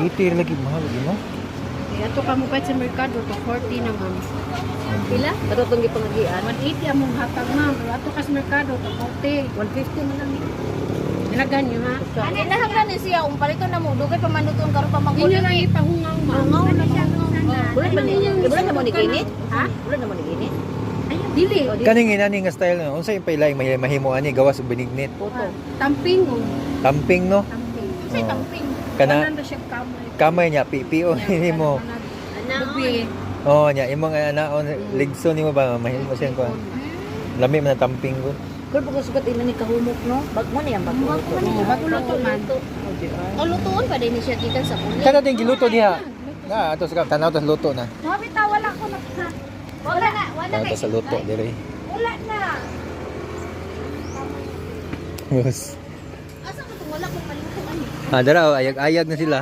80 lagi mahal din no. Ato ka mo sa merkado to 40 naman. Pila? Kato itong gipangagian. 180 among hatag ma'am. Pero ato ka sa merkado to 40. 150 man lang. Ilagan nyo ha. Ano nahanglan ni siya umpalito na mo dugay pamanduton karon pa Hindi nyo lang ipahungaw ma'am. Hungaw na siya mo. Bulan ba ni? Bulan na mo ni kinit? Ha? Bulan na mo ni kinit? Ayun, dili. Kaning inani nga style no. Unsay pailaing mahimuan ni gawas og binignit. Puto. Tamping o. Tamping no. Tamping. Say Oh. tamping. Kana Wala na siya kamay. kamay niya PPO nimo. Lubi. Oh nya imong anaon ligso nimo ba mahimo siya ko. Lami man na tamping ko. Kung pag sugat ina ni kahumok no, bag mo niyan bag mo. Bago-luto man. O lutuon pa din siya gikan sa kulit. Kana din giluto diha. Na ato sa tanaw tas luto na. Sabi ta, wala ko na. Wala na Tanaw tas sa luto dire. Wala na. Bus. Asa ko wala ko palimutan. Ah, dara ayag-ayag na sila.